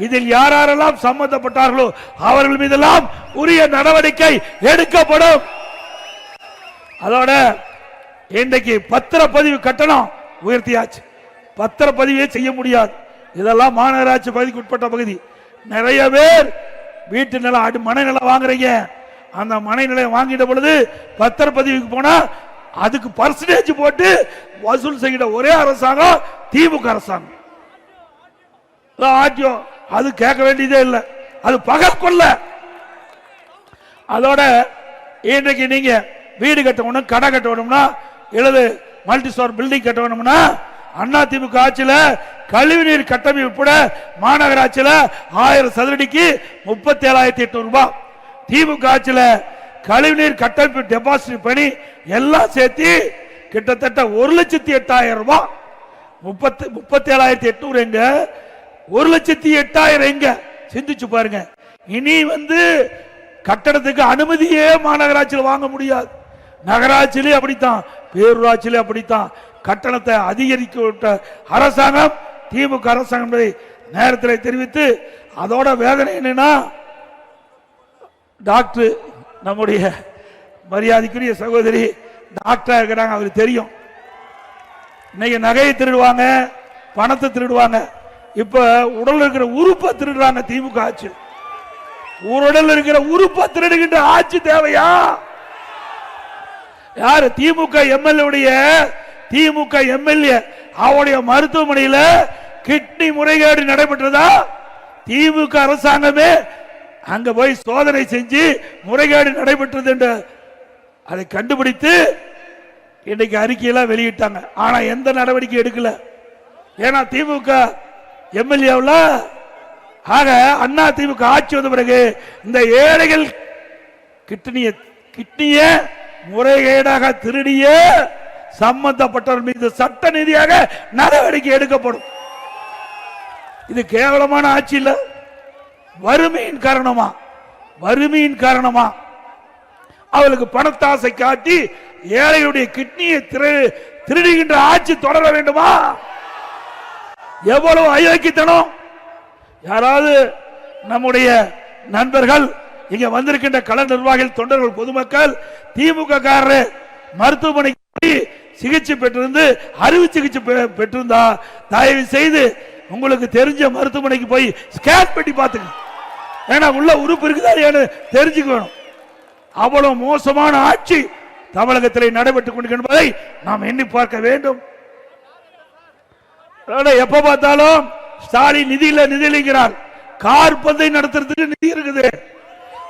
இதில் யாரெல்லாம் சம்பந்தப்பட்டார்களோ அவர்கள் மீதெல்லாம் உரிய நடவடிக்கை எடுக்கப்படும். அதோட இன்றைக்கு பத்திரப்பதிவு கட்டணம் உயர்த்தியாச்சு. பத்திரப்பதிவே செய்ய முடியாது. இதெல்லாம் மாநகராட்சி பகுதிக்கு உட்பட்ட பகுதி. நிறைய பேர் வீட்டு நிலம், மனை நிலம் வாங்குறீங்க. அந்த மனை நிலையம் வாங்கிட்ட பொழுது பத்திரப்பதிவுக்கு போனா அதுக்கு பர்சன்டேஜ் போட்டு வசூல் செய்கிற ஒரே அரசாங்கம் திமுக அரசாங்கம். ஆட்சியம் அது கேட்க வேண்டியதே இல்லை, அது பகல் கொள்ள. அதோட இன்றைக்கு நீங்க வீடு கட்டணும், கடை கட்டணும்னா, எழுது multi store building கட்டணும்னா Anna DMK ஆட்சியில கழிவுநீர் கட்டமைப்பு உட்பட மாநகராட்சியில 1000 சதுரடிக்கு 37,800 ரூபாய், திமுக ஆட்சியில கழிவுநீர் கட்டமைப்பு டெபாசிட் பணி எல்லாம் சேர்த்து கிட்டத்தட்ட 1,08,000 ரூபாய். 37,800 எங்க, 1,08,000 எங்க? சிந்திச்சு பாருங்க. இனி கட்டடத்துக்கு அனுமதியே மாநகராட்சியில் வாங்க முடியாது. நகராட்சியிலே அப்படித்தான், பேரூராட்சியிலே அப்படித்தான். கட்டணத்தை அதிகரிக்க அரசாங்கம் திமுக அரசாங்கம் என்பதை நேரத்தில் தெரிவித்து, அதோட வேதனை என்னன்னா, டாக்டர் நம்முடைய மரியாதைக்குரிய சகோதரி டாக்டரா இருக்கிறாங்க, அவருக்கு தெரியும். இன்னைக்கு நகையை திருடுவாங்க, பணத்தை திருடுவாங்க. இப்ப உடல் இருக்கிற உறுப்பை திருடுறாங்க திமுக ஆட்சி. உடல் இருக்கிற உறுப்பை திருடுகின்ற ஆட்சி தேவையா? யாரு? திமுக எம்எல்ஏ அவருடைய மருத்துவமனையில் கிட்னி முறைகேடு நடைபெற்றதா? திமுக அரசாங்கமே அங்க போய் சோதனை செஞ்சு முறைகேடு நடைபெற்றது என்று அதை கண்டுபிடித்து இன்னைக்கு அறிக்கையெல்லாம் வெளியிட்டாங்க. ஆனா எந்த நடவடிக்கை எடுக்கல. ஏன்னா திமுக எம்எல்ஏவில் ஆக அண்ணா திமுக ஆட்சி வந்த பிறகு இந்த ஏழைகள் கிட்னிய முறைகேடாக திருடிய சம்பந்தப்பட்டவர் மீது சட்ட ரீதியாக நடவடிக்கை எடுக்கப்படும். இது கேவலமான ஆட்சி இல்ல. வறுமையின் காரணமா அவளுக்கு பணத்தாசை காட்டி ஏழையுடைய கிட்னியை திருடுகின்ற ஆட்சி தொடர வேண்டுமா? எவ்வளவு அயோக்கியத்தனம்! யாராவது நம்முடைய நண்பர்கள், இங்க வந்திருக்கின்ற கள நிர்வாகிகள், தொண்டர்கள், பொதுமக்கள் திமுக காரர் மருத்துவமனைக்கு சிகிச்சை பெற்றிருந்து அறுவை சிகிச்சை பெற்றிருந்தா தயவு செய்து உங்களுக்கு தெரிஞ்ச மருத்துவமனைக்கு போய் ஸ்கேன் பண்ணி பார்த்துங்க. ஏன்னா உள்ள உறுப்பு இருக்குதா தெரிஞ்சுக்கணும். அவ்வளவு மோசமான ஆட்சி தமிழகத்தில் நடைபெற்றுக் கொண்டிருப்பதை நாம் எண்ணி பார்க்க வேண்டும். எப்ப பார்த்தாலும் ஸ்டாலின் நிதியில்லைங்கிறார். கார் பந்தை நடத்துறதுக்கு நிதி இருக்குது.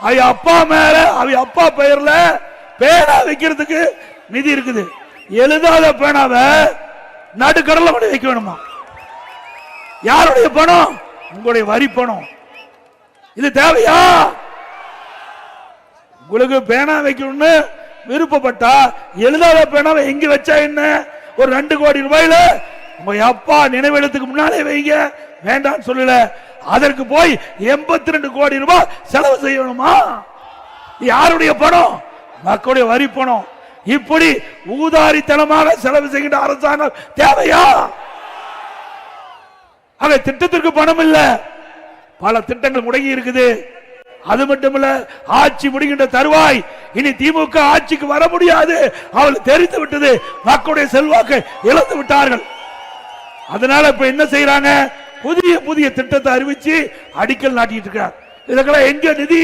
அவ அப்பா மேல, அவ அப்பா பெயர்ல பேனா வைக்கிறதுக்கு நிதி இருக்குது. எழுதாத பேனாவை நடுக்கடல கொண்டு வைக்க வேணுமா? யாருடைய பணம்? உங்களுடைய வரி பணம். இது தேவையா? உங்களுக்கு பேனா வைக்கணும்னு விருப்பப்பட்டா எழுதாத பேனாவை எங்க வச்சா என்ன? ஒரு 2 கோடி ரூபாயில உங்க அப்பா நினைவிடத்துக்கு முன்னாலே வைங்க, வேண்டாம் சொல்லல. அதற்கு போய் 82 கோடி ரூபாய் செலவு செய்யணுமா? யாருடைய பணம்? மக்களுடைய வரி பணம். இப்படி ஊதாரித்தனமாக செலவு செய்கின்ற அரசாங்கம் தேவையா? ஆக திட்டத்திற்கு பணம் இல்ல, பல திட்டங்கள் முடங்கி இருக்குது. அது மட்டுமல்ல, ஆட்சி முடிகின்ற தருவாய் இனி திமுக ஆட்சிக்கு வர முடியாது, அவள் தெரிந்து விட்டது, மக்களுடைய செல்வாக்கை இழந்து விட்டார்கள். அதனால இப்ப என்ன செய்யறாங்க, புதிய புதிய திட்டத்தை அறிவிச்சு அடிக்கல் நாட்டிட்டு இருக்கார். இதுக்கெல்லாம் எங்க நிதி?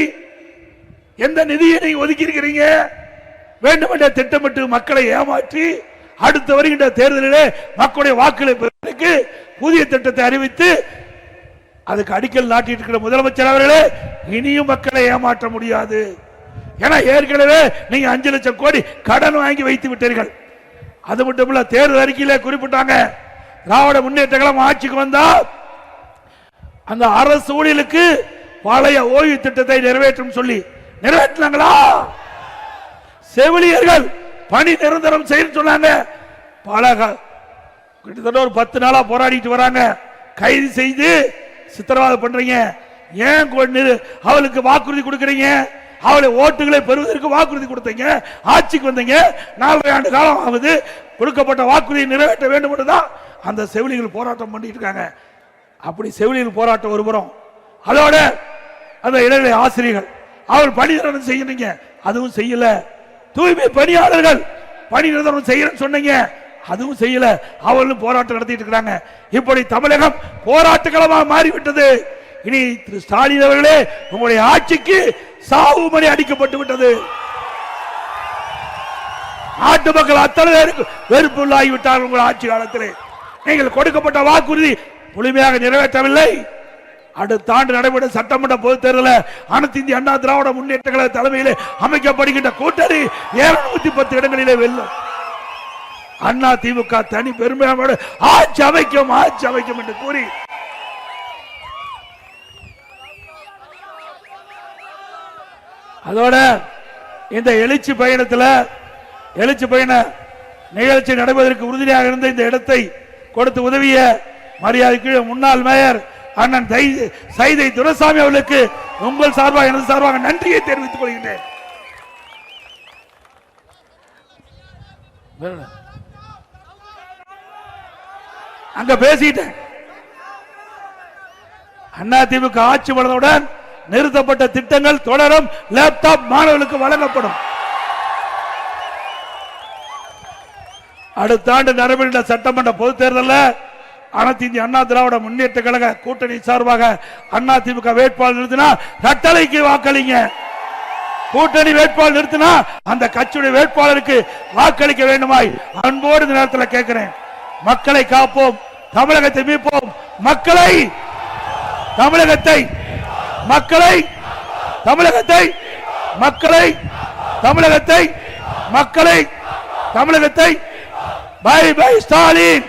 எந்த நிதியை நீங்க ஒதுக்கி இருக்கிறீங்க? வேண்டுமென்ற திட்டமிட்டு மக்களை ஏமாற்றி அடுத்து வருகின்ற தேர்தலிலே மக்களுடைய வாக்குகளை பெறுவதற்கு புதிய திட்டத்தை அறிவித்து அதுக்கு அடிக்கல் நாட்டிட்டு இருக்கிற முதலமைச்சர் அவர்களே, இனியும் மக்களை ஏமாற்ற முடியாது. ஏன்னா ஏற்கனவே நீங்க 5 லட்சம் கோடி கடன் வாங்கி வைத்து விட்டீர்கள். அது மட்டுமல்ல, தேர்தல் அறிக்கையிலே குறிப்பிட்டாங்க, திராவிட முன்னேற்ற கழகம் ஆட்சிக்கு வந்தா அந்த அரசு ஊழியர்களுக்கு பழைய ஓய்வு திட்டத்தை நிறைவேற்றும் சொல்லி நிறைவேற்றினாங்களா? செவிலியர்கள் பணி நிரந்தரம் செய்ய சொன்னாங்க. பல கிட்டத்தட்ட ஒரு 10 நாளா போராடிட்டு வராங்க. கைது செய்து சித்திரவதை பண்றீங்க. ஏன் அவளுக்கு வாக்குறுதி கொடுக்கறீங்க? அவளை ஓட்டுகளை பெறுவதற்கு வாக்குறுதி கொடுத்தீங்க, ஆட்சிக்கு வந்தீங்க, 4 ஆண்டு காலம் ஆகுது, கொடுக்கப்பட்ட வாக்குறுதியை நிறைவேற்ற வேண்டும் என்றுதான் அந்த செவிலியர்கள் போராட்டம் பண்ணிட்டு இருக்காங்க. அப்படி செவிலியர்கள் போராட்டம் ஒருபுறம், அதோட அந்த இடைநிலை ஆசிரியர்கள் அவள் பணி நிரந்தரம் செய்யறீங்க, அதுவும் செய்யல. தூய்மை பணியாளர்கள் பணி நிரந்தரம் செய்யறேன்னு சொன்னீங்க, அதுவும் செய்யல. அவர்களும் போராட்டம் நடத்திட்டு இருக்கிறாங்க. இப்படி தமிழகம் போராட்ட களமாக மாறிவிட்டது. இனி திரு ஸ்டாலின் அவர்களே, உங்களுடைய ஆட்சிக்கு சாவு மணி அடிக்கப்பட்டு விட்டது. நாட்டு மக்கள் அத்தனை பேருக்கு வெறுப்புள்ளாகிவிட்டார்கள். உங்கள் ஆட்சி காலத்திலே நீங்கள் கொடுக்கப்பட்ட வாக்குறுதி முழுமையாக நிறைவேற்றவில்லை. அடுத்த ஆண்டு நடைபெறும் சட்டமன்ற பொதுத் தேர்தலில் அனைத்து இந்திய அண்ணா திராவிட முன்னேற்ற கழக தலைமையிலே அமைக்கப்படுகின்ற கூட்டணி 710 இடங்களிலே வெல்லும். அண்ணா திமுக தனி பெருமையோடு ஆட்சி அமைக்கும் என்று கூறி அதோட இந்த எழுச்சி பயண நிகழ்ச்சி நடைபெறுவதற்கு உறுதியாக இருந்த இந்த இடத்தை கொடுத்து உதவிய மரியாதைக்கு முன்னாள் மேயர் அண்ணன் சைதை துரைசாமி அவர்களுக்கு உங்கள் சார்பாக எனது சார்பாக நன்றியை தெரிவித்துக் கொள்கின்றேன். அங்க பேசிட்டேன். அதிமுக ஆட்சி வளர்ந்தவுடன் நிறுத்தப்பட்ட திட்டங்கள் தொடரும். லேப்டாப் மாணவர்களுக்கு வழங்கப்படும். அடுத்த ஆண்டு நடைபெறுகின்ற சட்டமன்ற பொதுத் தேர்தலில் அனைத்து இந்திய அண்ணா திராவிட முன்னேற்ற கழக கூட்டணி சார்பாக அதிமுக வேட்பாளர் நிறுத்தினா கட்டளைக்கு வாக்களிங்க. கூட்டணி வேட்பாளர் நிறுத்தினா அந்த கட்சியுடைய வேட்பாளருக்கு வாக்களிக்க வேண்டுமாய் அன்போடு இந்த நேரத்தில் கேட்கிறேன். மக்களை காப்போம், தமிழகத்தை மீட்போம். தமிழகத்தை பை பை ஸ்டாலின்.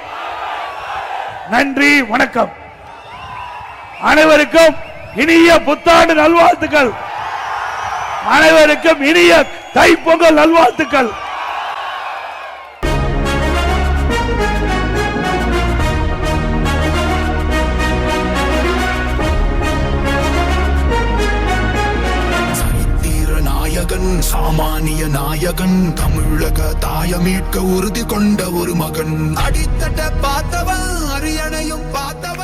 நன்றி, வணக்கம். அனைவருக்கும் இனிய புத்தாண்டு நல்வாழ்த்துக்கள். அனைவருக்கும் இனிய தைப்பொங்கல் நல்வாழ்த்துக்கள். சாமானிய நாயகன், தமிழக தாய மீட்க உறுதி கொண்ட ஒரு மகன். அடித்தட்ட பார்த்தவன் அரியணையும் பார்த்தவன்.